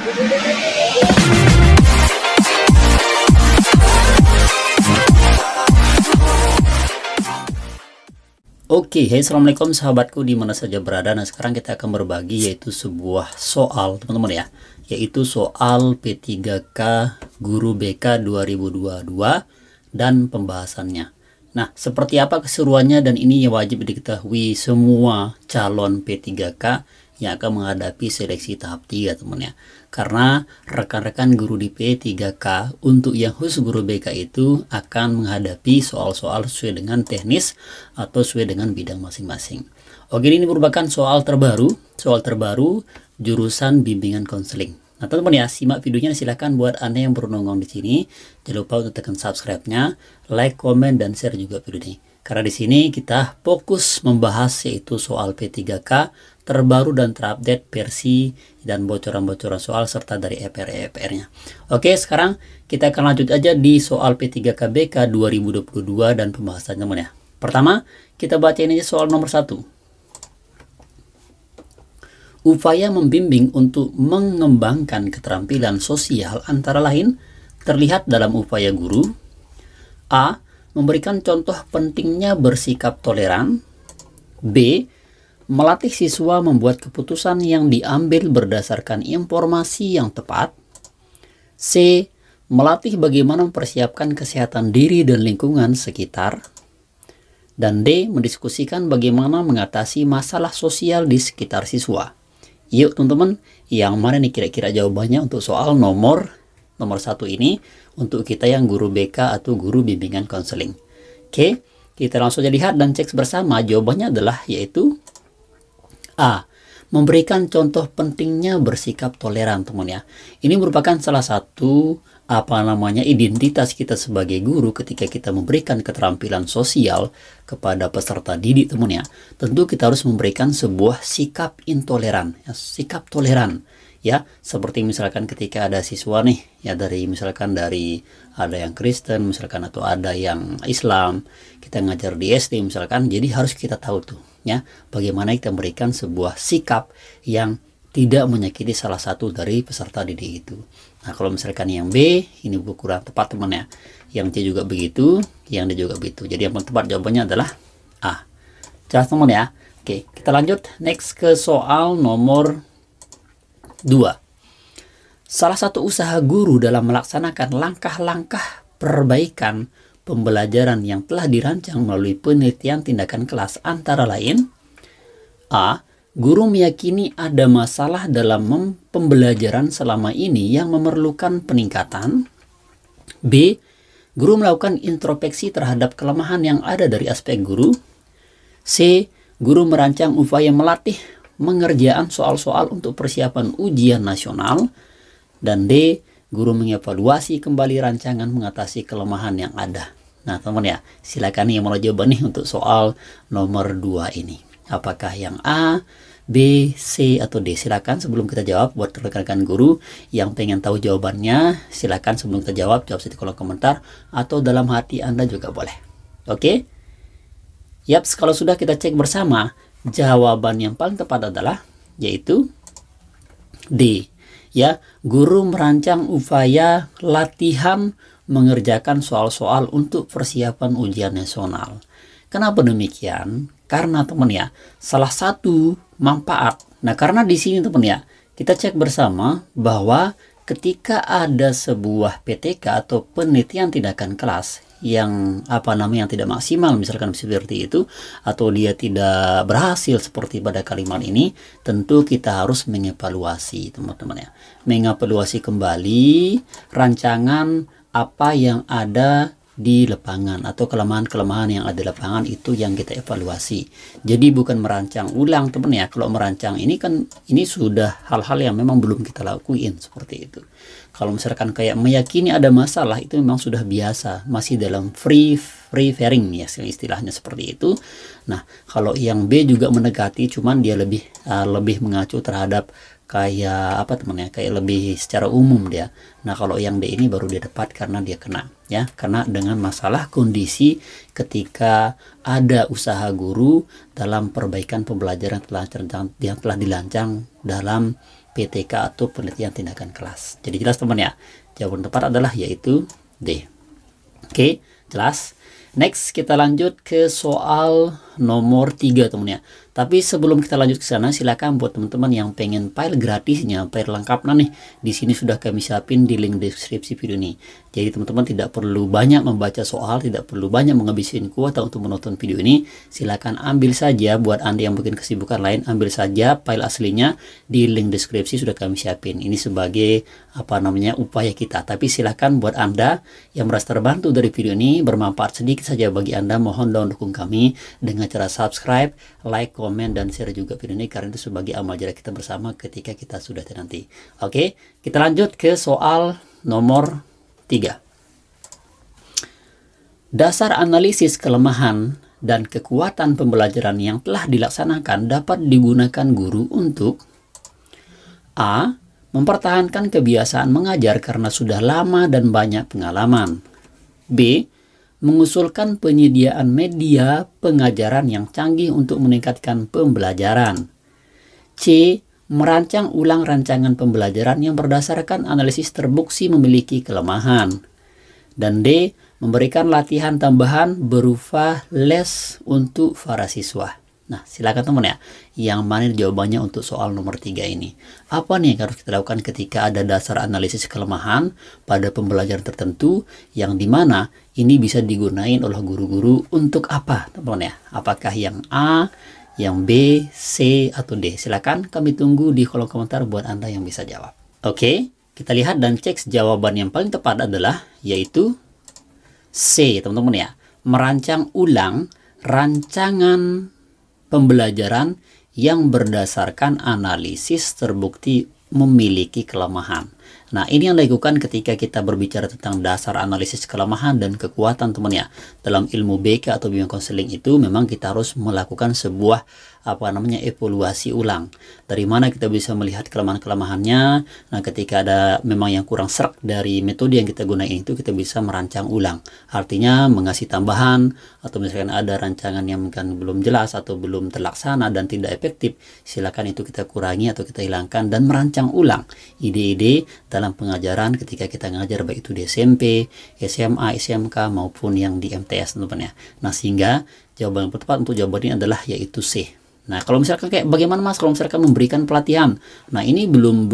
Oke, hey, assalamualaikum sahabatku di mana saja berada. Nah, sekarang kita akan berbagi yaitu sebuah soal teman-teman ya, yaitu soal P3K Guru BK 2022 dan pembahasannya. Nah, seperti apa keseruannya, dan ini wajib diketahui semua calon P3K yang akan menghadapi seleksi tahap 3 teman ya. Karena rekan-rekan guru di P3K untuk yang khusus guru BK itu akan menghadapi soal-soal sesuai dengan teknis atau sesuai dengan bidang masing-masing. Oke, ini merupakan soal terbaru jurusan bimbingan konseling. Nah, teman-teman ya, simak videonya. Silahkan buat Anda yang baru nongol di sini, jangan lupa untuk tekan subscribe-nya, like, komen, dan share juga video ini. Karena di sini kita fokus membahas yaitu soal P3K terbaru dan terupdate versi dan bocoran-bocoran soal serta dari EPR-nya. Oke, sekarang kita akan lanjut aja di soal P3K BK 2022 dan pembahasannya teman ya. Pertama, kita baca ini soal nomor 1. Upaya membimbing untuk mengembangkan keterampilan sosial antara lain terlihat dalam upaya guru A. Memberikan contoh pentingnya bersikap toleran. B. Melatih siswa membuat keputusan yang diambil berdasarkan informasi yang tepat. C. Melatih bagaimana mempersiapkan kesehatan diri dan lingkungan sekitar. Dan D. Mendiskusikan bagaimana mengatasi masalah sosial di sekitar siswa. Yuk teman-teman, yang mana nih kira-kira jawabannya untuk soal nomor 1 ini untuk kita yang guru BK atau guru bimbingan konseling. Oke, kita langsung aja lihat dan cek bersama. Jawabannya adalah yaitu A. Memberikan contoh pentingnya bersikap toleran teman ya. Ini merupakan salah satu identitas kita sebagai guru ketika kita memberikan keterampilan sosial kepada peserta didik teman ya. Tentu kita harus memberikan sebuah sikap intoleran ya, sikap toleran ya, seperti misalkan ketika ada siswa nih ya, misalkan dari ada yang Kristen misalkan atau ada yang Islam, kita ngajar di SD misalkan, jadi harus kita tahu tuh ya bagaimana kita memberikan sebuah sikap yang tidak menyakiti salah satu dari peserta didik itu. Nah, kalau misalkan yang B ini kurang tepat teman ya, yang C juga begitu, yang D juga begitu. Jadi yang tepat jawabannya adalah A. Jelas teman ya. Oke, kita lanjut next ke soal nomor 2. Salah satu usaha guru dalam melaksanakan langkah-langkah perbaikan pembelajaran yang telah dirancang melalui penelitian tindakan kelas antara lain A. Guru meyakini ada masalah dalam pembelajaran selama ini yang memerlukan peningkatan. B. Guru melakukan introspeksi terhadap kelemahan yang ada dari aspek guru. C. Guru merancang upaya melatih mengerjaan soal-soal untuk persiapan ujian nasional. Dan D. Guru mengevaluasi kembali rancangan mengatasi kelemahan yang ada. Nah teman ya, silakan yang mau jawaban nih untuk soal nomor 2 ini. Apakah yang A, B, C, atau D? Silakan sebelum kita jawab, buat rekan-rekan guru yang pengen tahu jawabannya, silakan sebelum kita jawab di kolom komentar atau dalam hati Anda juga boleh. Oke? Yaps, kalau sudah kita cek bersama, jawaban yang paling tepat adalah yaitu D. Ya, guru merancang upaya latihan mengerjakan soal-soal untuk persiapan ujian nasional. Kenapa demikian? Karena teman ya, salah satu manfaat. Nah, karena di sini teman ya, kita cek bersama bahwa ketika ada sebuah PTK atau penelitian tindakan kelas yang yang tidak maksimal misalkan seperti itu, atau dia tidak berhasil seperti pada kalimat ini, tentu kita harus mengevaluasi teman-teman ya, mengevaluasi kembali rancangan apa yang ada di lapangan atau kelemahan-kelemahan yang ada di lapangan itu yang kita evaluasi. Jadi bukan merancang ulang teman ya. Kalau merancang ini kan ini sudah hal-hal yang memang belum kita lakuin seperti itu. Kalau misalkan kayak meyakini ada masalah, itu memang sudah biasa, masih dalam free faring ya istilahnya seperti itu. Nah, kalau yang B juga mendekati, cuman dia lebih mengacu terhadap kayak kayak lebih secara umum dia. Nah, kalau yang D ini baru dia tepat karena dia kena ya, karena dengan masalah kondisi ketika ada usaha guru dalam perbaikan pembelajaran yang telah dirancang dalam PTK atau penelitian tindakan kelas. Jadi jelas teman ya, jawaban tepat adalah yaitu D. Oke, jelas. Next kita lanjut ke soal nomor 3 teman ya. Tapi sebelum kita lanjut ke sana, silakan buat teman-teman yang pengen file gratisnya, file lengkapnya nih, di sini sudah kami siapin di link deskripsi video ini. Jadi teman-teman tidak perlu banyak membaca soal, tidak perlu banyak menghabisin kuota untuk menonton video ini. Silakan ambil saja, buat Anda yang mungkin kesibukan lain, ambil saja file aslinya di link deskripsi sudah kami siapin. Ini sebagai upaya kita. Tapi silakan buat Anda yang merasa terbantu dari video ini, bermanfaat sedikit saja bagi Anda, mohon dukung kami dengan cara subscribe, like, komen, dan share juga video ini, karena itu sebagai amal jariah kita bersama ketika kita sudah nanti. Oke, kita lanjut ke soal nomor 3. Dasar analisis kelemahan dan kekuatan pembelajaran yang telah dilaksanakan dapat digunakan guru untuk A. Mempertahankan kebiasaan mengajar karena sudah lama dan banyak pengalaman. B. Mengusulkan penyediaan media pengajaran yang canggih untuk meningkatkan pembelajaran. C. Merancang ulang rancangan pembelajaran yang berdasarkan analisis terbukti memiliki kelemahan. Dan D. Memberikan latihan tambahan berupa les untuk para siswa. Nah, silakan teman ya, yang mana jawabannya untuk soal nomor 3 ini. Apa nih yang harus kita lakukan ketika ada dasar analisis kelemahan pada pembelajaran tertentu, yang dimana ini bisa digunain oleh guru-guru untuk apa teman ya? Apakah yang A, yang B, C, atau D? Silakan kami tunggu di kolom komentar buat Anda yang bisa jawab. Oke, kita lihat dan cek jawaban yang paling tepat adalah yaitu C teman-teman ya. Merancang ulang rancangan pembelajaran yang berdasarkan analisis terbukti memiliki kelemahan. Nah, ini yang dilakukan ketika kita berbicara tentang dasar analisis kelemahan dan kekuatan teman ya. Dalam ilmu BK atau bimbingan konseling itu memang kita harus melakukan sebuah evaluasi ulang. Dari mana kita bisa melihat kelemahan-kelemahannya. Nah, ketika ada memang yang kurang serak dari metode yang kita gunakan itu, kita bisa merancang ulang. Artinya mengasih tambahan, atau misalkan ada rancangan yang mungkin belum jelas atau belum terlaksana dan tidak efektif, silakan itu kita kurangi atau kita hilangkan dan merancang ulang ide-ide dalam pengajaran ketika kita ngajar, baik itu di SMP, SMA, SMK maupun yang di MTS teman-teman ya. Nah, sehingga jawaban yang tepat untuk jawaban ini adalah yaitu C. Nah, kalau misalkan kayak bagaimana Mas kalau misalkan memberikan pelatihan? Nah, ini belum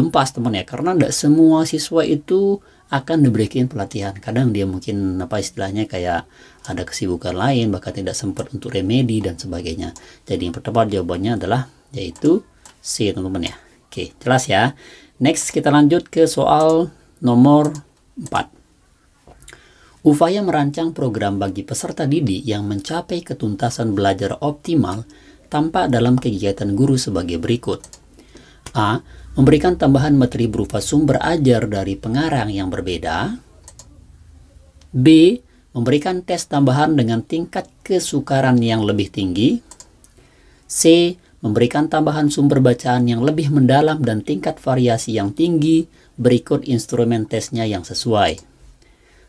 pas teman ya, karena tidak semua siswa itu akan diberikan pelatihan. Kadang dia mungkin istilahnya kayak ada kesibukan lain, bahkan tidak sempat untuk remedi dan sebagainya. Jadi yang tepat jawabannya adalah yaitu C teman-teman ya. Oke, jelas ya. Next kita lanjut ke soal nomor 4. Upaya merancang program bagi peserta didik yang mencapai ketuntasan belajar optimal tampak dalam kegiatan guru sebagai berikut. A. Memberikan tambahan materi berupa sumber ajar dari pengarang yang berbeda. B. Memberikan tes tambahan dengan tingkat kesukaran yang lebih tinggi. C. Memberikan tambahan sumber bacaan yang lebih mendalam dan tingkat variasi yang tinggi berikut instrumen tesnya yang sesuai.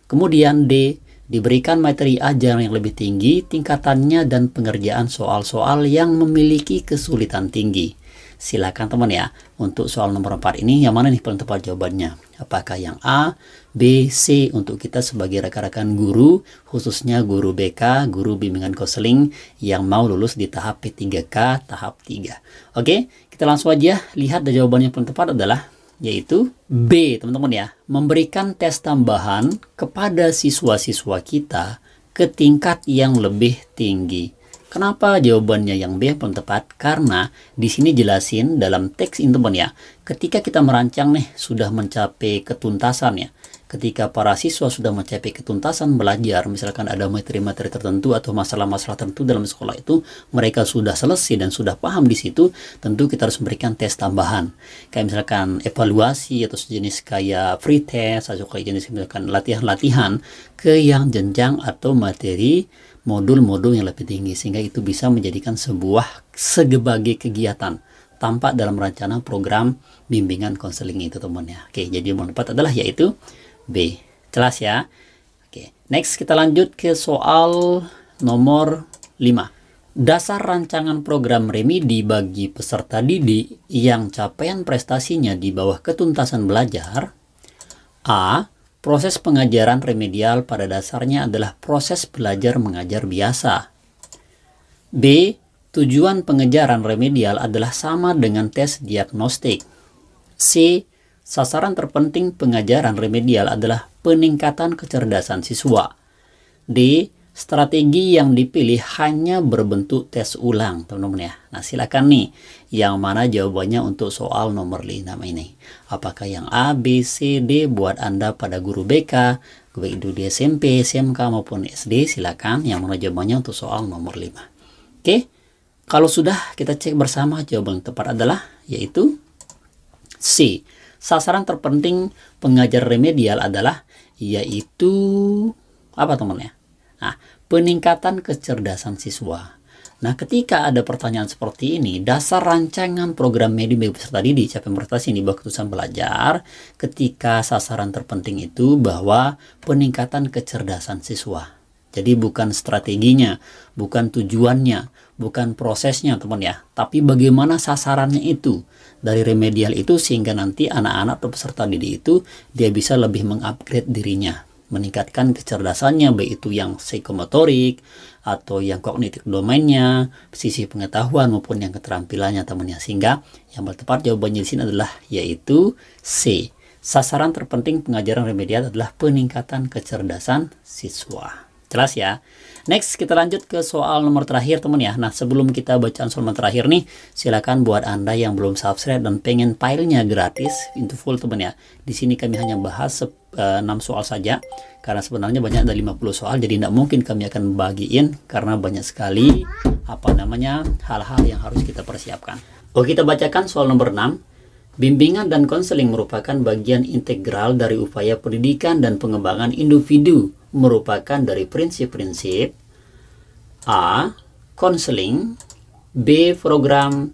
Kemudian D. Diberikan materi ajar yang lebih tinggi tingkatannya dan pengerjaan soal-soal yang memiliki kesulitan tinggi. Silakan teman ya, untuk soal nomor 4 ini yang mana nih paling tepat jawabannya? Apakah yang A, B, C untuk kita sebagai rekan-rekan guru, khususnya guru BK, guru bimbingan konseling yang mau lulus di tahap P3K, tahap 3. Oke, kita langsung aja lihat jawabannya paling tepat adalah yaitu B teman-teman ya. Memberikan tes tambahan kepada siswa-siswa kita ke tingkat yang lebih tinggi. Kenapa jawabannya yang B yang paling tepat? Karena di sini jelasin dalam teks ini teman ya. Ketika kita merancang nih sudah mencapai ketuntasan ya. Ketika para siswa sudah mencapai ketuntasan belajar, misalkan ada materi-materi tertentu atau masalah-masalah tertentu dalam sekolah itu, mereka sudah selesai dan sudah paham di situ, tentu kita harus memberikan tes tambahan. Kayak misalkan evaluasi atau sejenis kayak free test, atau kayak jenis misalkan latihan-latihan ke yang jenjang atau materi modul-modul yang lebih tinggi, sehingga itu bisa menjadikan sebagai kegiatan tampak dalam rencana program bimbingan konseling itu teman ya. Oke, jadi yang tepat adalah yaitu B. Jelas ya? Oke, next kita lanjut ke soal nomor 5. Dasar rancangan program remedi bagi peserta didik yang capaian prestasinya di bawah ketuntasan belajar. A. Proses pengajaran remedial pada dasarnya adalah proses belajar mengajar biasa. B. Tujuan pengejaran remedial adalah sama dengan tes diagnostik. C. Sasaran terpenting pengajaran remedial adalah peningkatan kecerdasan siswa. D. Strategi yang dipilih hanya berbentuk tes ulang, teman-teman ya. Nah, silakan nih, yang mana jawabannya untuk soal nomor 5 ini. Apakah yang A, B, C, D buat Anda pada guru BK, baik itu di SMP, SMK maupun SD, silakan. Yang mana jawabannya untuk soal nomor 5. Oke, kalau sudah, kita cek bersama jawaban yang tepat adalah, yaitu C. Sasaran terpenting pengajar remedial adalah, yaitu, apa teman-teman ya? Nah, peningkatan kecerdasan siswa. Nah, ketika ada pertanyaan seperti ini, dasar rancangan program medi bagi peserta didik capaian prestasi di bawah ketuntasan belajar, ketika sasaran terpenting itu bahwa peningkatan kecerdasan siswa. Jadi bukan strateginya, bukan tujuannya, bukan prosesnya teman ya, tapi bagaimana sasarannya itu dari remedial itu sehingga nanti anak-anak atau peserta didik itu dia bisa lebih mengupgrade dirinya, meningkatkan kecerdasannya, baik itu yang psikomotorik atau yang kognitif domainnya, sisi pengetahuan maupun yang keterampilannya teman-teman. Sehingga yang tepat jawabannya di sini adalah yaitu C. Sasaran terpenting pengajaran remedial adalah peningkatan kecerdasan siswa. Jelas ya? Next, kita lanjut ke soal nomor terakhir teman ya. Nah, sebelum kita bacaan soal nomor terakhir nih, silakan buat Anda yang belum subscribe dan pengen filenya gratis into full teman ya. Di sini kami hanya bahas 6 soal saja, karena sebenarnya banyak ada 50 soal, jadi tidak mungkin kami akan bagiin karena banyak sekali hal-hal yang harus kita persiapkan. Oke, kita bacakan soal nomor 6. Bimbingan dan konseling merupakan bagian integral dari upaya pendidikan dan pengembangan individu, merupakan dari prinsip-prinsip A. Konseling, B. Program,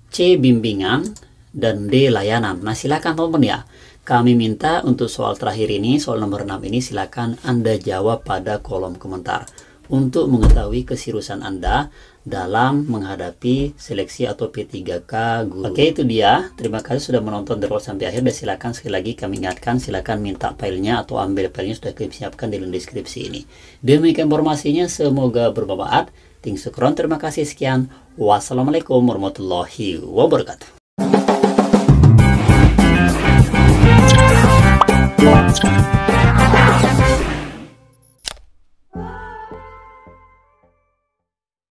C. Bimbingan, dan D. Layanan. Nah, silakan teman-teman ya. Kami minta untuk soal terakhir ini, soal nomor 6 ini, silakan Anda jawab pada kolom komentar untuk mengetahui keseriusan Anda dalam menghadapi seleksi atau P3K guru. Oke, itu dia. Terima kasih sudah menonton dari awal sampai akhir, dan silakan sekali lagi kami ingatkan, silakan minta filenya atau ambil filenya sudah kami siapkan di link deskripsi ini. Demikian informasinya, semoga bermanfaat. Terima kasih, sekian. Wassalamualaikum warahmatullahi wabarakatuh.